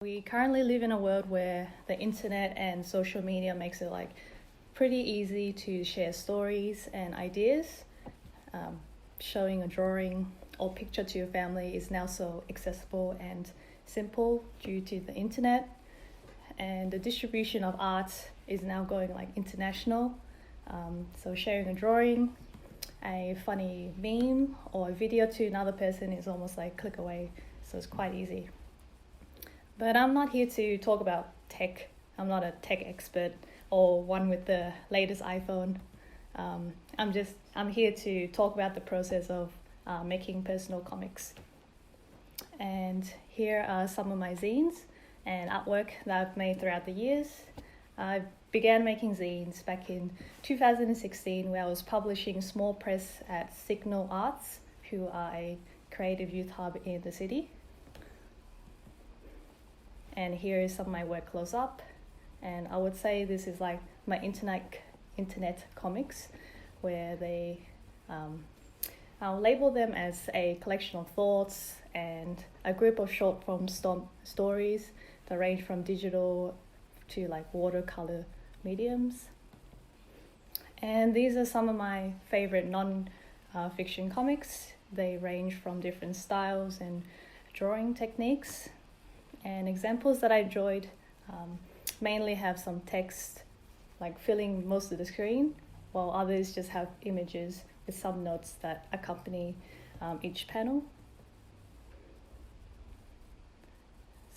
We currently live in a world where the internet and social media makes it pretty easy to share stories and ideas. Showing a drawing or picture to your family is now so accessible and simple due to the internet. And the distribution of art is now going international. So sharing a drawing, a funny meme, or a video to another person is almost like click away. So it's quite easy. But I'm not here to talk about tech. I'm not a tech expert or one with the latest iPhone. I'm here to talk about the process of making personal comics. And here are some of my zines and artwork that I've made throughout the years. I began making zines back in 2016, where I was publishing small press at Signal Arts, who are a creative youth hub in the city. And here is some of my work close up. And I would say this is like my internet comics, where I'll label them as a collection of thoughts and a group of short form stories that range from digital to watercolor mediums. And these are some of my favorite non-fiction comics. They range from different styles and drawing techniques. And examples that I enjoyed mainly have some text filling most of the screen, while others just have images with some notes that accompany each panel.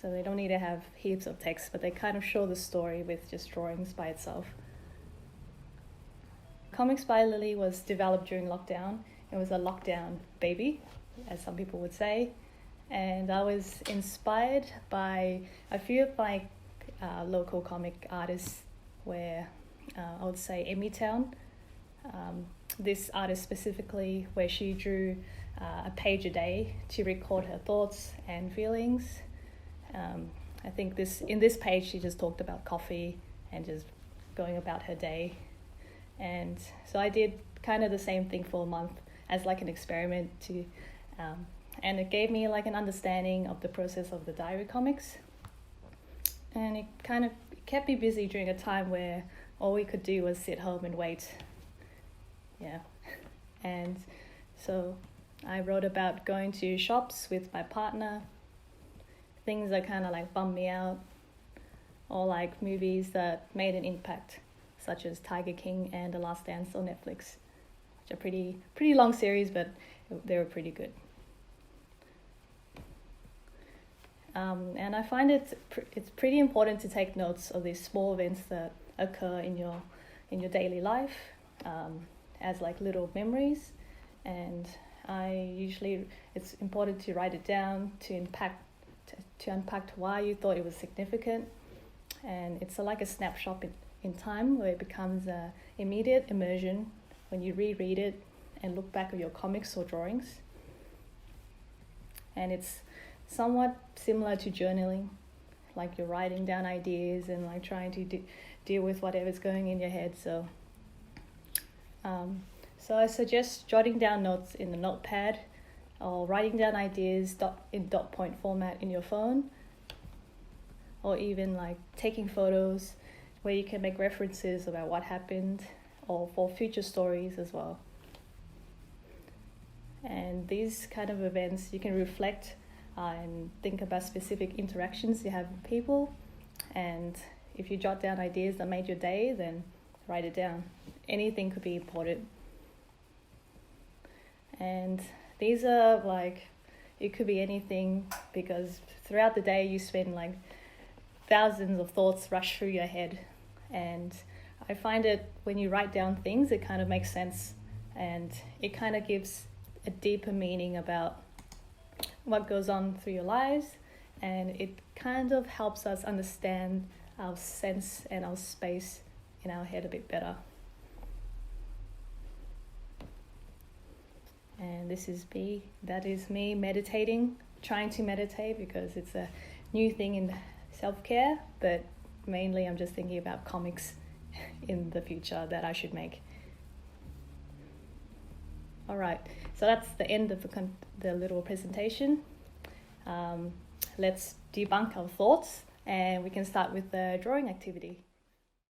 So they don't need to have heaps of text, but they kind of show the story with just drawings by itself. Comics by Lily was developed during lockdown. It was a lockdown baby, as some people would say. And I was inspired by a few of my local comic artists, where I would say Emmytown. This artist specifically, where she drew a page a day to record her thoughts and feelings. I think in this page she just talked about coffee and just going about her day. And so I did kind of the same thing for a month as an experiment to and it gave me an understanding of the process of the diary comics. And it kind of kept me busy during a time where all we could do was sit home and wait. Yeah. And so I wrote about going to shops with my partner, things that kind of bummed me out, or movies that made an impact, such as Tiger King and The Last Dance on Netflix, which are pretty long series, but they were pretty good. And I find it's pretty important to take notes of these small events that occur in your daily life as little memories. And it's important to write it down to unpack why you thought it was significant. And it's a snapshot in time, where it becomes an immediate immersion when you reread it and look back at your comics or drawings. And it's somewhat similar to journaling, you're writing down ideas and trying to deal with whatever's going in your head. So I suggest jotting down notes in the notepad, or writing down ideas in dot point format in your phone, or even taking photos where you can make references about what happened, or for future stories as well. And these kind of events, you can reflect and think about specific interactions you have with people. And if you jot down ideas that made your day, then write it down. Anything could be important. And these are it could be anything, because throughout the day you spend thousands of thoughts rush through your head. And I find it, when you write down things, it kind of makes sense, and it kind of gives a deeper meaning about what goes on through your lives, and it kind of helps us understand our sense and our space in our head a bit better. And that is me meditating, trying to meditate, because it's a new thing in self-care, but mainly I'm just thinking about comics in the future that I should make. All right, so that's the end of the little presentation. let's debunk our thoughts, and we can start with the drawing activity.